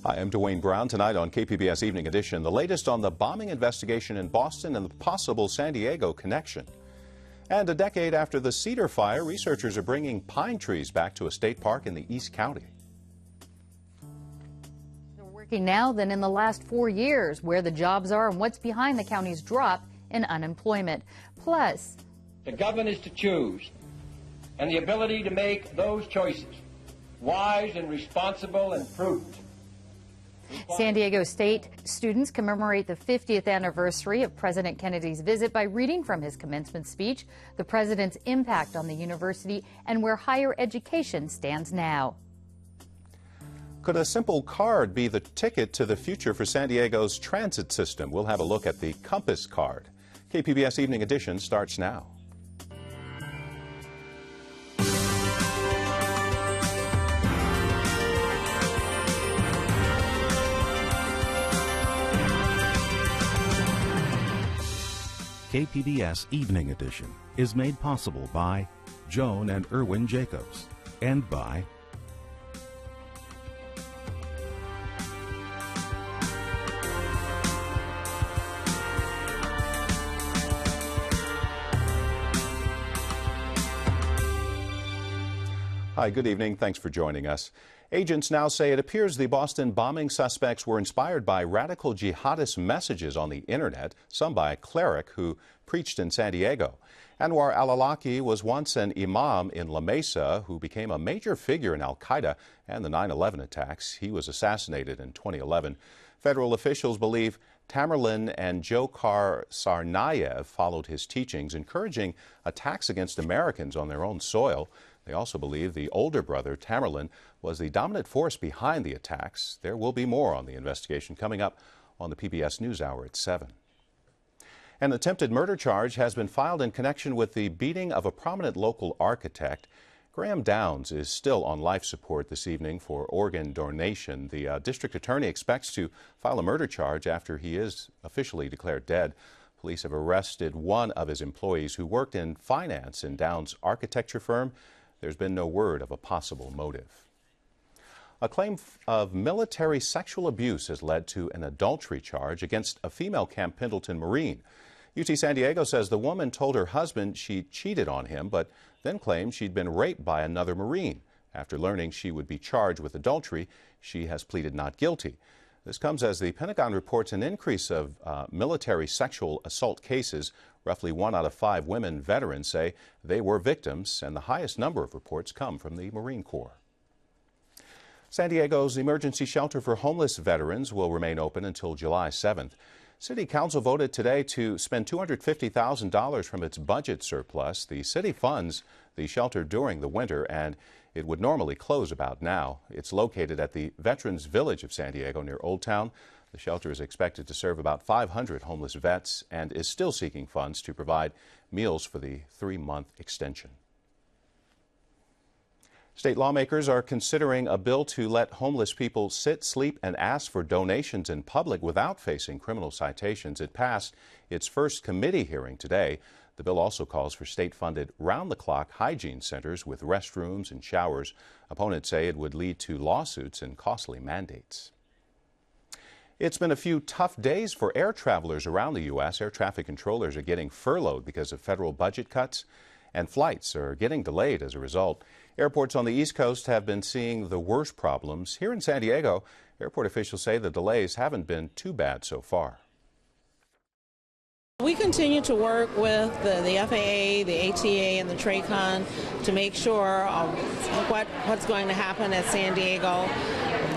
Hi, I'm Dwayne Brown. Tonight on KPBS Evening Edition, the latest on the bombing investigation in Boston and the possible San Diego connection. And a decade after the Cedar Fire, researchers are bringing pine trees back to a state park in the East County. They're working now than in the last 4 years, where the jobs are and what's behind the county's drop in unemployment. Plus, the government is to choose, and the ability to make those choices wise and responsible and prudent. San Diego State students commemorate the 50th anniversary of President Kennedy's visit by reading from his commencement speech the president's impact on the university and where higher education stands now. Could a simple card be the ticket to the future for San Diego's transit system? We'll have a look at the Compass card. KPBS Evening Edition starts now. KPBS Evening Edition is made possible by Joan and Irwin Jacobs and by Hi, good evening. Thanks for joining us. Agents now say it appears the Boston bombing suspects were inspired by radical jihadist messages on the internet, some by a cleric who preached in San Diego. Anwar al-Awlaki was once an imam in La Mesa who became a major figure in al-Qaeda and the 9/11 attacks. He was assassinated in 2011. Federal officials believe Tamerlan and Dzhokhar Tsarnaev followed his teachings, encouraging attacks against Americans on their own soil. They also believe the older brother, Tamerlan, was the dominant force behind the attacks. There will be more on the investigation coming up on the PBS NewsHour at 7. An attempted murder charge has been filed in connection with the beating of a prominent local architect. Graham Downs is still on life support this evening for organ donation. The district attorney expects to file a murder charge after he is officially declared dead. Police have arrested one of his employees who worked in finance in Downs' architecture firm. There's been no word of a possible motive. A claim of military sexual abuse has led to an adultery charge against a female Camp Pendleton Marine. UT San Diego says the woman told her husband she cheated on him, but then claimed she'd been raped by another Marine. After learning she would be charged with adultery, she has pleaded not guilty. This comes as the Pentagon reports an increase of military sexual assault cases. Roughly 1 out of 5 women veterans say they were victims, and the highest number of reports come from the Marine Corps. San Diego's emergency shelter for homeless veterans will remain open until July 7th. City Council voted today to spend $250,000 from its budget surplus. The city funds the shelter during the winter, and it would normally close about now. It's located at the Veterans Village of San Diego near Old Town. The shelter is expected to serve about 500 homeless vets and is still seeking funds to provide meals for the 3-month extension. State lawmakers are considering a bill to let homeless people sit, sleep, and ask for donations in public without facing criminal citations. It passed its first committee hearing today. The bill also calls for state-funded round-the-clock hygiene centers with restrooms and showers. Opponents say it would lead to lawsuits and costly mandates. It's been a few tough days for air travelers around the U.S. Air traffic controllers are getting furloughed because of federal budget cuts, and flights are getting delayed as a result. Airports on the East Coast have been seeing the worst problems. Here in San Diego, airport officials say the delays haven't been too bad so far. We continue to work with the FAA, the ATA, and the TRACON to make sure what's going to happen at San Diego.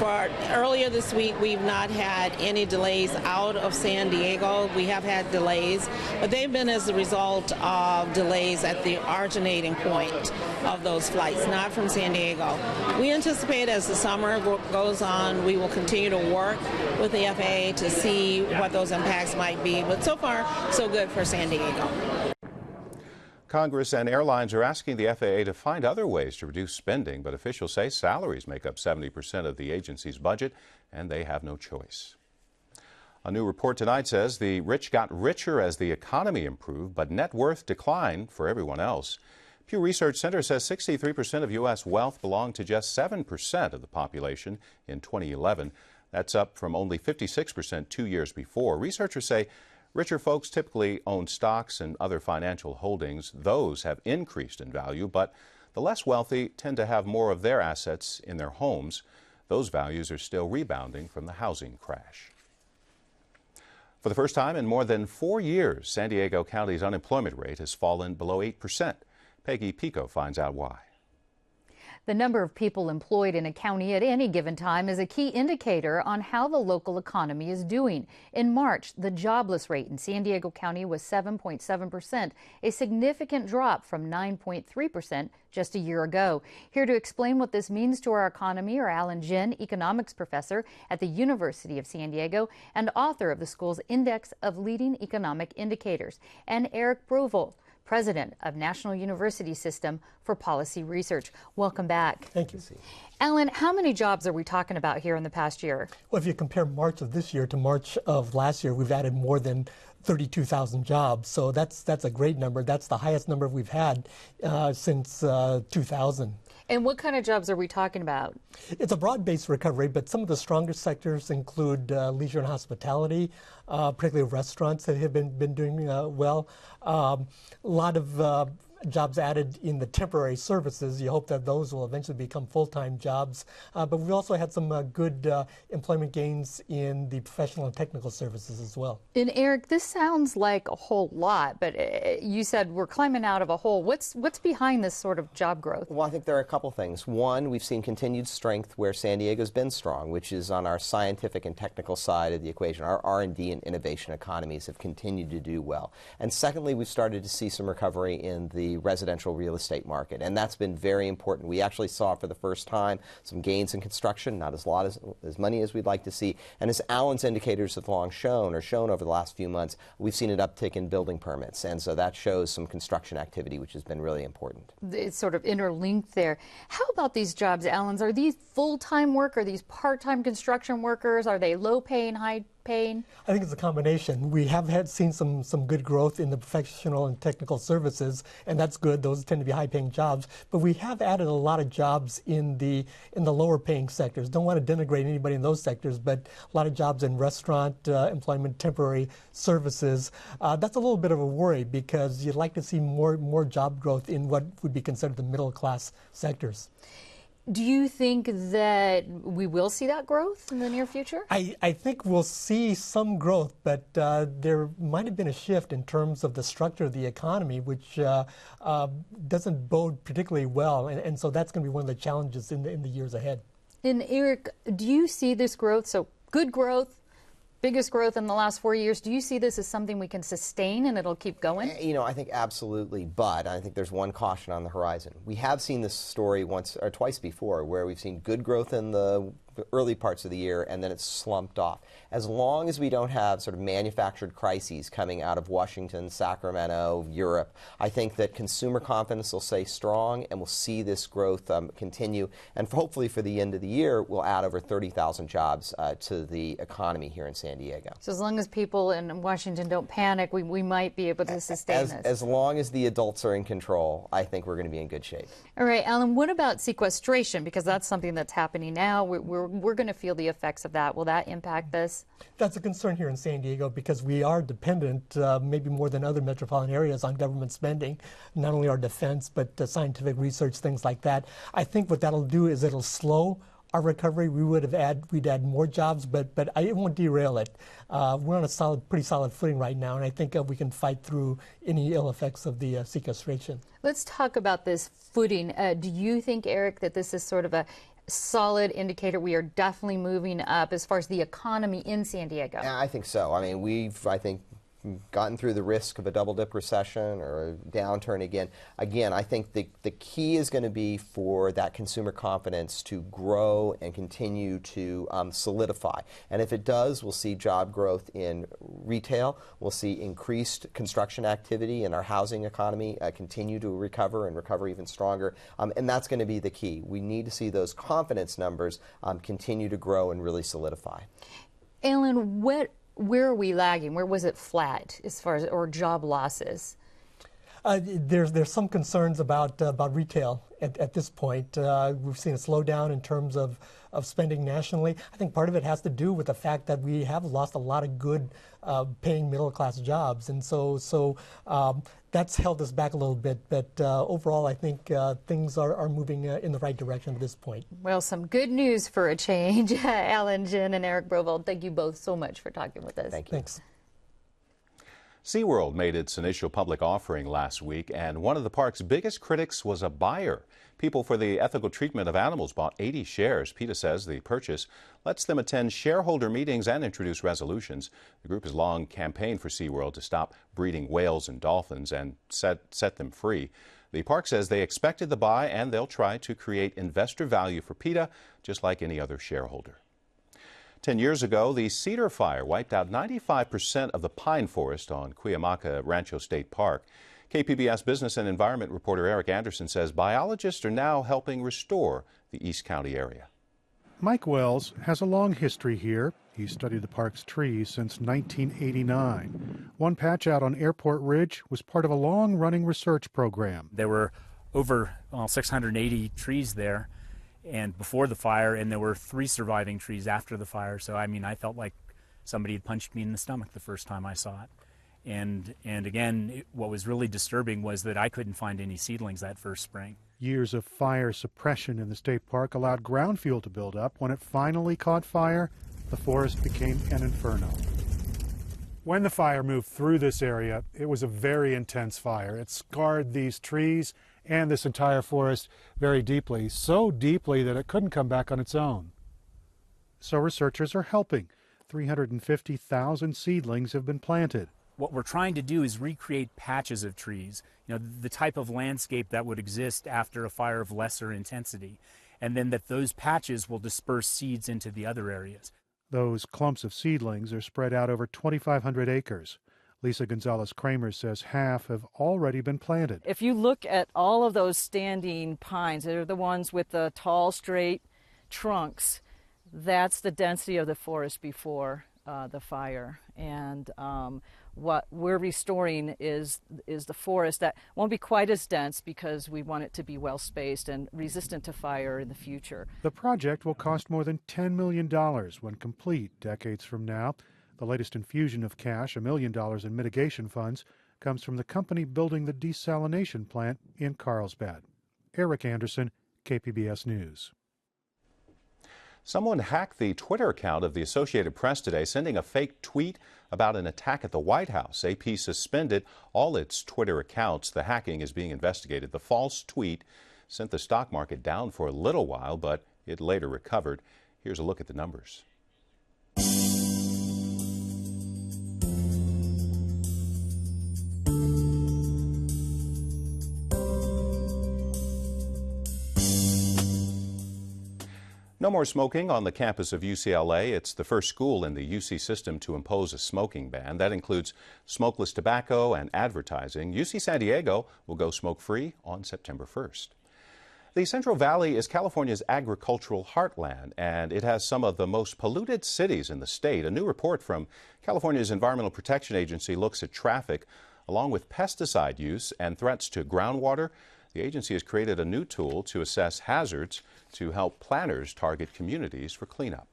But earlier this week, we've not had any delays out of San Diego. We have had delays, but they've been as a result of delays at the originating point of those flights, not from San Diego. We anticipate as the summer goes on, we will continue to work with the FAA to see what those impacts might be. But so far, so good for San Diego. Congress and airlines are asking the FAA to find other ways to reduce spending, but officials say salaries make up 70% of the agency's budget, and they have no choice. A new report tonight says the rich got richer as the economy improved, but net worth declined for everyone else. Pew Research Center says 63% of U.S. wealth belonged to just 7% of the population in 2011. That's up from only 56% 2 years before. Researchers say richer folks typically own stocks and other financial holdings. Those have increased in value, but the less wealthy tend to have more of their assets in their homes. Those values are still rebounding from the housing crash. For the first time in more than 4 years, San Diego County's unemployment rate has fallen below 8%. Peggy Pico finds out why. The number of people employed in a county at any given time is a key indicator on how the local economy is doing. In March, the jobless rate in San Diego County was 7.7%, a significant drop from 9.3% just a year ago. Here to explain what this means to our economy are Alan Jin, economics professor at the University of San Diego and author of the school's Index of Leading Economic Indicators, and Eric Brovold, president of National University System for Policy Research. Welcome back. Thank you. Alan, how many jobs are we talking about here in the past year? Well, if you compare March of this year to March of last year, we've added more than 32,000 jobs. So that's a great number. That's the highest number we've had since 2000. And what kind of jobs are we talking about? It's a broad-based recovery, but some of the strongest sectors include leisure and hospitality, particularly restaurants that have been doing well. A lot of jobs added in the temporary services. You hope that those will eventually become full-time jobs. But we've also had some good employment gains in the professional and technical services as well. And Eric, this sounds like a whole lot, but you said we're climbing out of a hole. What's behind this sort of job growth? Well, I think there are a couple things. One, we've seen continued strength where San Diego's been strong, which is on our scientific and technical side of the equation. Our R&D and innovation economies have continued to do well. And secondly, we've started to see some recovery in the residential real estate market, and that's been very important. We actually saw for the first time some gains in construction, not as many as we'd like to see. And as Alan's indicators have long shown, or shown over the last few months, we've seen an uptick in building permits, and so that shows some construction activity, which has been really important. It's sort of interlinked there. How about these jobs, Alan? Are these full-time work? Are these part-time construction workers? Are they low-paying, high-paying? I think it's a combination. We have seen some good growth in the professional and technical services, and that's good. Those tend to be high-paying jobs. But we have added a lot of jobs in the lower-paying sectors. Don't want to denigrate anybody in those sectors, but a lot of jobs in restaurant employment, temporary services. That's a little bit of a worry because you'd like to see more job growth in what would be considered the middle-class sectors. Do you think that we will see that growth in the near future? I think we'll see some growth, but there might have been a shift in terms of the structure of the economy, which doesn't bode particularly well, and so that's going to be one of the challenges in the years ahead. And Eric, do you see this growth, so good growth, biggest growth in the last 4 years, do you see this as something we can sustain and it'll keep going? You know, I think absolutely, but I think there's one caution on the horizon. We have seen this story once or twice before where we've seen good growth in the early parts of the year and then it's slumped off. As long as we don't have sort of manufactured crises coming out of Washington, Sacramento, Europe, I think that consumer confidence will stay strong and we'll see this growth continue. And hopefully for the end of the year, we'll add over 30,000 jobs to the economy here in San Diego. So as long as people in Washington don't panic, we might be able to sustain this. As long as the adults are in control, I think we're going to be in good shape. All right, Alan, what about sequestration? Because that's something that's happening now. We're going to feel the effects of that. Will that impact this? That's a concern here in San Diego because we are dependent, maybe more than other metropolitan areas, on government spending, not only our defense, but scientific research, things like that. I think what that'll do is it'll slow our recovery. We'd add more jobs, but it won't derail it. We're on a pretty solid footing right now, and I think we can fight through any ill effects of the sequestration. Let's talk about this footing. Do you think, Eric, that this is sort of a solid indicator we are definitely moving up as far as the economy in San Diego? Yeah, I think so. I mean, I think, gotten through the risk of a double-dip recession or a downturn again. Again, I think the key is going to be for that consumer confidence to grow and continue to solidify. And if it does, we'll see job growth in retail. We'll see increased construction activity in our housing economy continue to recover and recover even stronger. And that's going to be the key. We need to see those confidence numbers continue to grow and really solidify. Alan, where are we lagging? Where was it flat as far as, or job losses? There's some concerns about retail at this point. We've seen a slowdown in terms of spending nationally. I think part of it has to do with the fact that we have lost a lot of good paying middle-class jobs, and so that's held us back a little bit. But overall, I think things are moving in the right direction at this point. Well, some good news for a change. Alan Jin and Eric Broveld, thank you both so much for talking with us. Thank you. Thanks. SeaWorld made its initial public offering last week, and one of the park's biggest critics was a buyer. People for the Ethical Treatment of Animals bought 80 shares. PETA says the purchase lets them attend shareholder meetings and introduce resolutions. The group has long campaigned for SeaWorld to stop breeding whales and dolphins and set them free. The park says they expected the buy, and they'll try to create investor value for PETA, just like any other shareholder. 10 years ago, the cedar fire wiped out 95% of the pine forest on Cuyamaca Rancho State Park. KPBS business and environment reporter Eric Anderson says biologists are now helping restore the East County area. Mike Wells has a long history here. He studied the park's trees since 1989. One patch out on Airport Ridge was part of a long-running research program. There were over 680 trees there and before the fire, and there were 3 surviving trees after the fire. So, I mean, I felt like somebody had punched me in the stomach the first time I saw it. And again, what was really disturbing was that I couldn't find any seedlings that first spring. Years of fire suppression in the state park allowed ground fuel to build up. When it finally caught fire, the forest became an inferno. When the fire moved through this area, it was a very intense fire. It scarred these trees and this entire forest very deeply, so deeply that it couldn't come back on its own. So researchers are helping. 350,000 seedlings have been planted. What we're trying to do is recreate patches of trees, you know, the type of landscape that would exist after a fire of lesser intensity, and then that those patches will disperse seeds into the other areas. Those clumps of seedlings are spread out over 2,500 acres. Lisa Gonzalez-Kramer says half have already been planted. If you look at all of those standing pines, they're the ones with the tall, straight trunks. That's the density of the forest before the fire. And what we're restoring is the forest that won't be quite as dense because we want it to be well spaced and resistant to fire in the future. The project will cost more than $10 million when complete decades from now. The latest infusion of cash, $1 million in mitigation funds, comes from the company building the desalination plant in Carlsbad. Eric Anderson, KPBS News. Someone hacked the Twitter account of the Associated Press today, sending a fake tweet about an attack at the White House. AP suspended all its Twitter accounts. The hacking is being investigated. The false tweet sent the stock market down for a little while, but it later recovered. Here's a look at the numbers. No more smoking on the campus of UCLA. It's the first school in the UC system to impose a smoking ban. That includes smokeless tobacco and advertising. UC San Diego will go smoke-free on September 1st. The Central Valley is California's agricultural heartland, and it has some of the most polluted cities in the state. A new report from California's Environmental Protection Agency looks at traffic, along with pesticide use and threats to groundwater. The agency has created a new tool to assess hazards to help planners target communities for cleanup.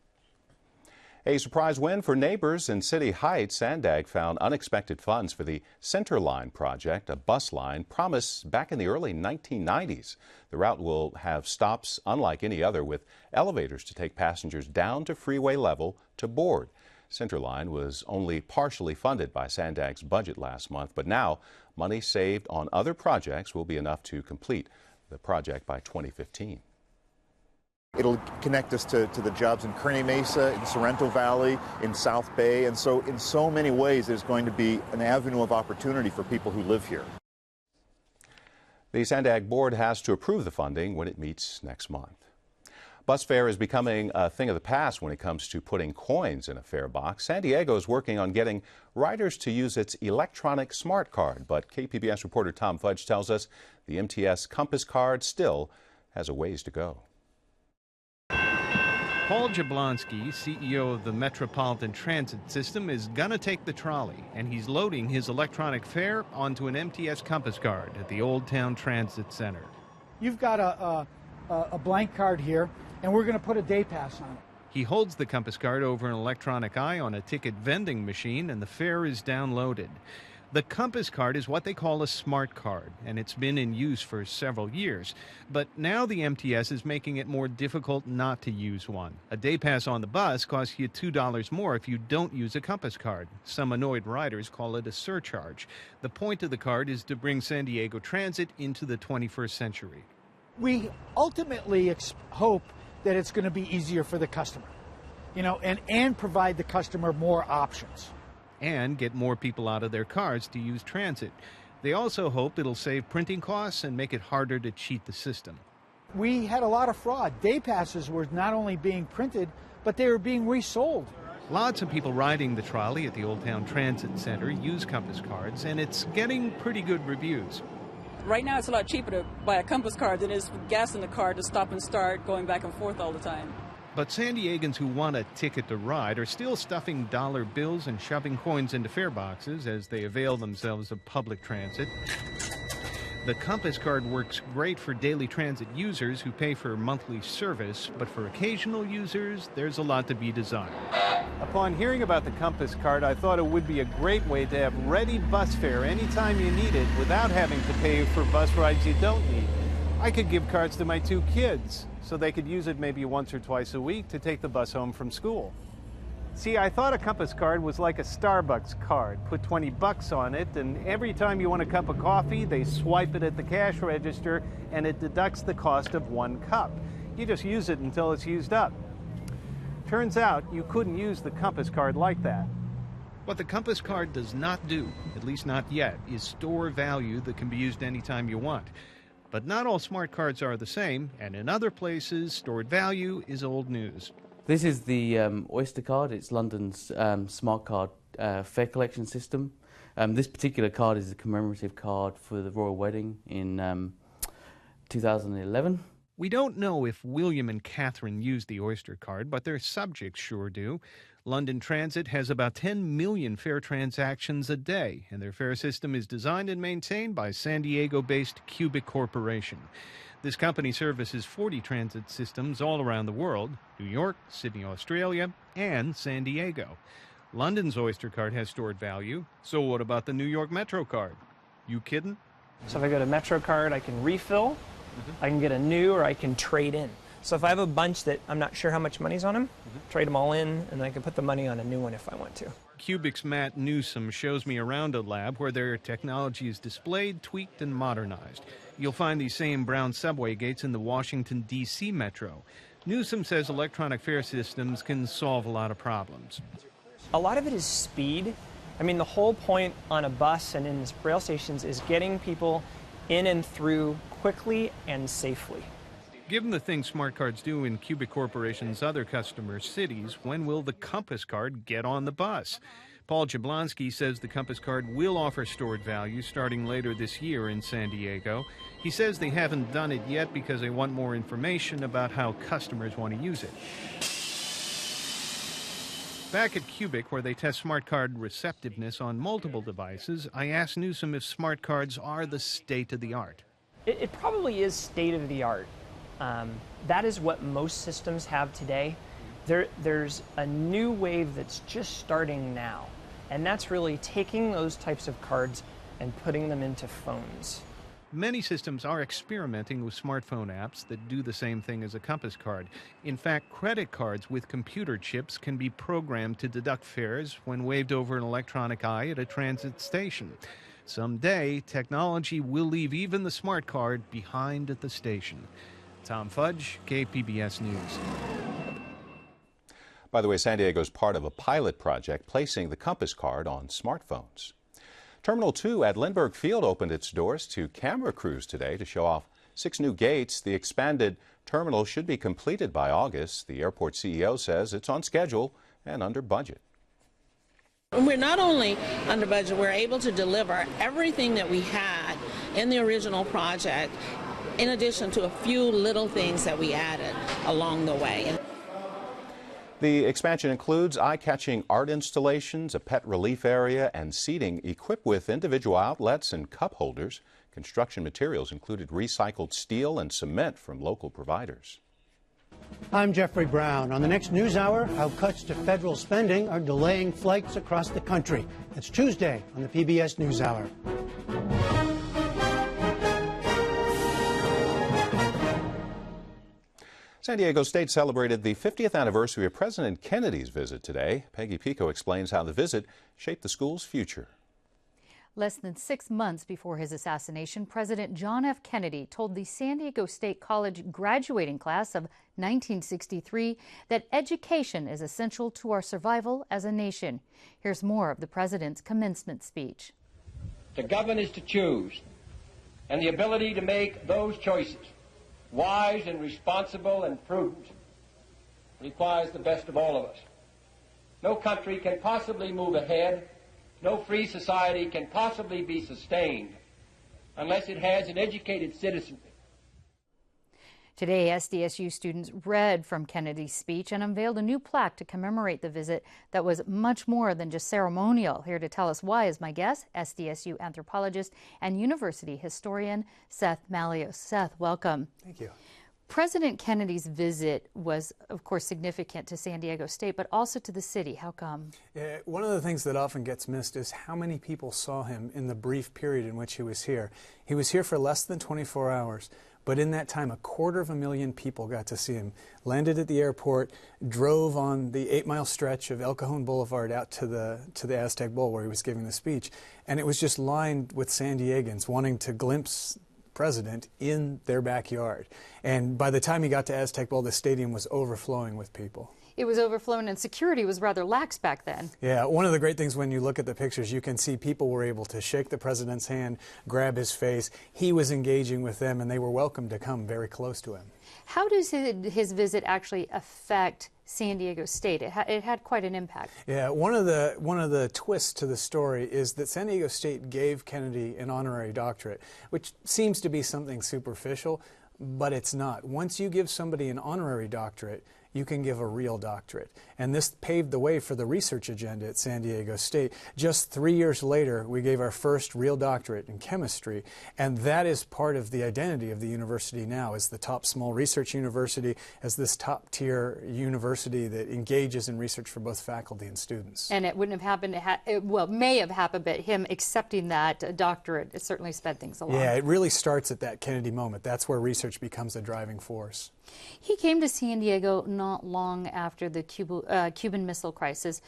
A surprise win for neighbors in City Heights. Sandag found unexpected funds for the Center Line project, a bus line promised back in the early 1990s. The route will have stops unlike any other, with elevators to take passengers down to freeway level to board. Centerline was only partially funded by Sandag's budget last month, but now money saved on other projects will be enough to complete the project by 2015. It'll connect us to the jobs in Kearney Mesa, in Sorrento Valley, in South Bay, and so in so many ways there's going to be an avenue of opportunity for people who live here. The Sandag board has to approve the funding when it meets next month. Bus fare is becoming a thing of the past when it comes to putting coins in a fare box. San Diego is working on getting riders to use its electronic smart card, but KPBS reporter Tom Fudge tells us the MTS Compass card still has a ways to go. Paul Jablonski, CEO of the Metropolitan Transit System, is going to take the trolley, and he's loading his electronic fare onto an MTS Compass card at the Old Town Transit Center. you've got a blank card here, and we're going to put a day pass on it. He holds the Compass card over an electronic eye on a ticket vending machine, and the fare is downloaded. The Compass card is what they call a smart card, and it's been in use for several years. But now the MTS is making it more difficult not to use one. A day pass on the bus costs you $2 more if you don't use a Compass card. Some annoyed riders call it a surcharge. The point of the card is to bring San Diego Transit into the 21st century. We ultimately hope that it's going to be easier for the customer, and provide the customer more options. And get more people out of their cars to use transit. They also hope it'll save printing costs and make it harder to cheat the system. We had a lot of fraud. Day passes were not only being printed, but they were being resold. Lots of people riding the trolley at the Old Town Transit Center use Compass cards, and it's getting pretty good reviews. Right now it's a lot cheaper to buy a Compass card than it is gas in the car to stop and start going back and forth all the time. But San Diegans who want a ticket to ride are still stuffing dollar bills and shoving coins into fare boxes as they avail themselves of public transit. The Compass card works great for daily transit users who pay for monthly service, but for occasional users, there's a lot to be desired. Upon hearing about the Compass card, I thought it would be a great way to have ready bus fare anytime you need it without having to pay for bus rides you don't need. I could give cards to my 2 kids so they could use it maybe once or twice a week to take the bus home from school. See, I thought a Compass card was like a Starbucks card. Put 20 bucks on it, and every time you want a cup of coffee, they swipe it at the cash register, and it deducts the cost of 1 cup. You just use it until it's used up. Turns out you couldn't use the Compass card like that. What the Compass card does not do, at least not yet, is store value that can be used anytime you want. But not all smart cards are the same, and in other places, stored value is old news. This is the Oyster card. It's London's smart card fare collection system. This particular card is a commemorative card for the royal wedding in 2011. We don't know if William and Catherine used the Oyster card, but their subjects sure do. London Transit has about 10 million fare transactions a day, and their fare system is designed and maintained by San Diego-based Cubic Corporation. This company services 40 transit systems all around the world: New York, Sydney, Australia, and San Diego. London's Oyster card has stored value, so what about the New York Metro card? You kidding? So if I go to Metro card, I can refill, I can get a new, or I can trade in. So if I have a bunch that I'm not sure how much money's on them, trade them all in, and I can put the money on a new one if I want to. Cubic's Matt Newsom shows me around a lab where their technology is displayed, tweaked, and modernized. You'll find these same brown subway gates in the Washington, D.C. Metro. Newsom says electronic fare systems can solve a lot of problems. A lot of it is speed. I mean, the whole point on a bus and in rail stations is getting people in and through quickly and safely. Given the things smart cards do in Cubic Corporation's other customer cities, when will the Compass card get on the bus? Paul Jablonski says the Compass card will offer stored value starting later this year in San Diego. He says they haven't done it yet because they want more information about how customers want to use it. Back at Cubic, where they test smart card receptiveness on multiple devices, I asked Newsom if smart cards are the state of the art. It probably is state of the art. That is what most systems have today. There's a new wave that's just starting now, and that's really taking those types of cards and putting them into phones. Many systems are experimenting with smartphone apps that do the same thing as a Compass card. In fact, credit cards with computer chips can be programmed to deduct fares when waved over an electronic eye at a transit station. Someday, technology will leave even the smart card behind at the station. Tom Fudge, KPBS News. By the way, San Diego is part of a pilot project placing the Compass card on smartphones. Terminal 2 at Lindbergh Field opened its doors to camera crews today to show off 6 new gates. The expanded terminal should be completed by August. The airport CEO says it's on schedule and under budget. We're not only under budget, we're able to deliver everything that we had in the original project, in addition to a few little things that we added along the way. The expansion includes eye-catching art installations, a pet relief area, and seating equipped with individual outlets and cup holders. Construction materials included recycled steel and cement from local providers. I'm Jeffrey Brown. On the next NewsHour, how cuts to federal spending are delaying flights across the country. It's Tuesday on the PBS NewsHour. San Diego State celebrated the 50th anniversary of President Kennedy's visit today. Peggy Pico explains how the visit shaped the school's future. Less than 6 months before his assassination, President John F. Kennedy told the San Diego State College graduating class of 1963 that education is essential to our survival as a nation. Here's more of the president's commencement speech. To govern is to choose, and the ability to make those choices, wise and responsible and prudent, requires the best of all of us. No country can possibly move ahead. No free society can possibly be sustained unless it has an educated citizenry. Today, SDSU students read from Kennedy's speech and unveiled a new plaque to commemorate the visit that was much more than just ceremonial. Here to tell us why is my guest, SDSU anthropologist and university historian Seth Mallios. Seth, welcome. Thank you. President Kennedy's visit was, of course, significant to San Diego State, but also to the city. How come? One of the things that often gets missed is how many people saw him in the brief period in which he was here. He was here for less than 24 hours, but in that time, 250,000 people got to see him. Landed at the airport, drove on the 8-mile stretch of El Cajon Boulevard out to the Aztec Bowl where he was giving the speech, and it was just lined with San Diegans wanting to glimpse president in their backyard. And by the time he got to Aztec Bowl, the stadium was overflowing with people. It was overflowing, and security was rather lax back then. Yeah, one of the great things when you look at the pictures, you can see people were able to shake the president's hand, grab his face. He was engaging with them, and they were welcome to come very close to him. How does his visit actually affect San Diego State? It had quite an impact. Yeah, one of the twists to the story is that San Diego State gave Kennedy an honorary doctorate, which seems to be something superficial, but it's not. Once you give somebody an honorary doctorate, you can give a real doctorate. And this paved the way for the research agenda at San Diego State. Just 3 years later, we gave our first real doctorate in chemistry, and that is part of the identity of the university now, as the top small research university, as this top-tier university that engages in research for both faculty and students. And it wouldn't have happened, well, it may have happened, but him accepting that doctorate, it certainly sped things along. Yeah, it really starts at that Kennedy moment. That's where research becomes a driving force. He came to San Diego not long after the Cuban Missile Crisis.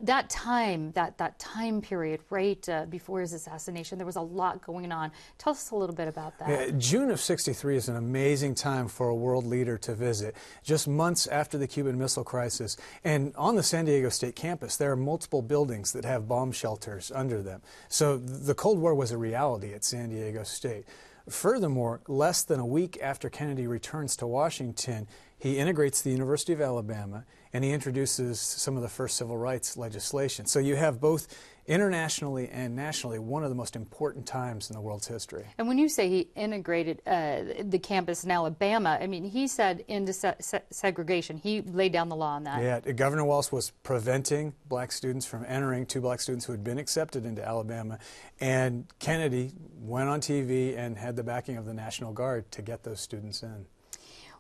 That time period, right before his assassination, there was a lot going on. Tell us a little bit about that. June of '63 is an amazing time for a world leader to visit. Just months after the Cuban Missile Crisis, and on the San Diego State campus, there are multiple buildings that have bomb shelters under them. So the Cold War was a reality at San Diego State. Furthermore, less than a week after Kennedy returns to Washington, he integrates the University of Alabama, and he introduces some of the first civil rights legislation. So you have both internationally and nationally one of the most important times in the world's history. And when you say he integrated the campus in Alabama, I mean, he said into segregation. He laid down the law on that. Yeah, Governor Walsh was preventing black students from entering, 2 black students who had been accepted into Alabama, and Kennedy went on TV and had the backing of the National Guard to get those students in.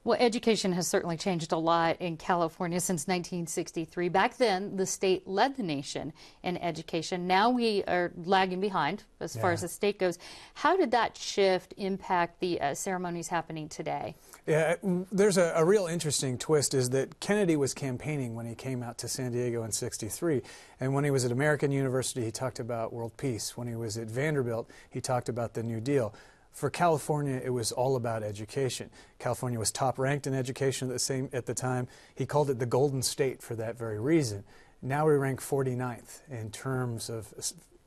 Well, education has certainly changed a lot in California since 1963. Back then, the state led the nation in education. Now we are lagging behind as far as the state goes. How did that shift impact the ceremonies happening today? Yeah, there's a real interesting twist is that Kennedy was campaigning when he came out to San Diego in '63. And when he was at American University, he talked about world peace. When he was at Vanderbilt, he talked about the New Deal. For California, it was all about education. California was top-ranked in education at the time. He called it the Golden State for that very reason. Now we rank 49th in terms of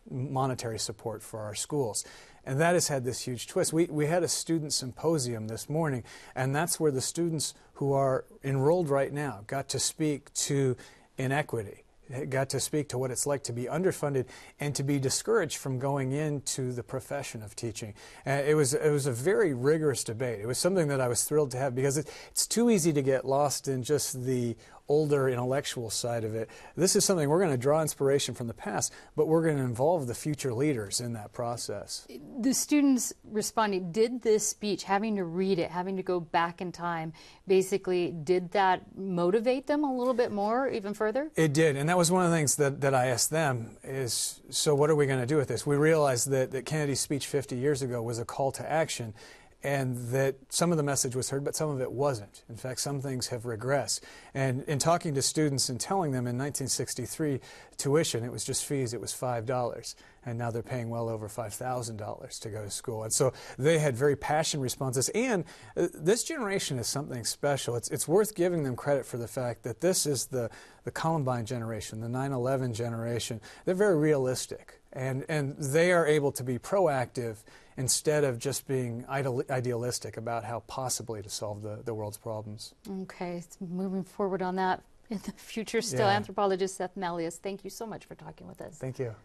monetary support for our schools. And that has had this huge twist. We had a student symposium this morning, and that's where the students who are enrolled right now got to speak to inequity. Got to speak to what it's like to be underfunded and to be discouraged from going into the profession of teaching. It was a very rigorous debate. It was something that I was thrilled to have because it's too easy to get lost in just the older intellectual side of it. This is something we're going to draw inspiration from the past, but we're going to involve the future leaders in that process. The students responding, did this speech, having to read it, having to go back in time, basically, did that motivate them a little bit more, even further? It did, and that was one of the things that I asked them is, so what are we going to do with this? We realized that Kennedy's speech 50 years ago was a call to action, and that some of the message was heard, but some of it wasn't. In fact, some things have regressed. And in talking to students and telling them in 1963, tuition, it was just fees, it was $5. And now they're paying well over $5,000 to go to school. And so they had very passionate responses. And this generation is something special. It's worth giving them credit for the fact that this is the Columbine generation, the 9/11 generation. They're very realistic. And they are able to be proactive instead of just being idealistic about how possibly to solve the world's problems. Okay, moving forward on that in the future still. Yeah. Anthropologist Seth Malleus, thank you so much for talking with us. Thank you.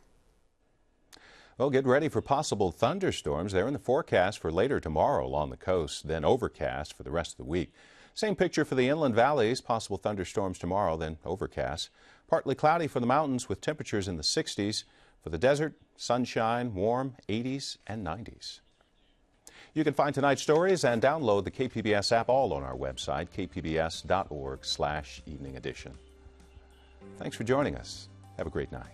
Well, get ready for possible thunderstorms. They're in the forecast for later tomorrow along the coast, then overcast for the rest of the week. Same picture for the inland valleys, possible thunderstorms tomorrow, then overcast. Partly cloudy for the mountains with temperatures in the 60s. For the desert, sunshine, warm, 80s and 90s. You can find tonight's stories and download the KPBS app all on our website, kpbs.org/evening edition. Thanks for joining us. Have a great night.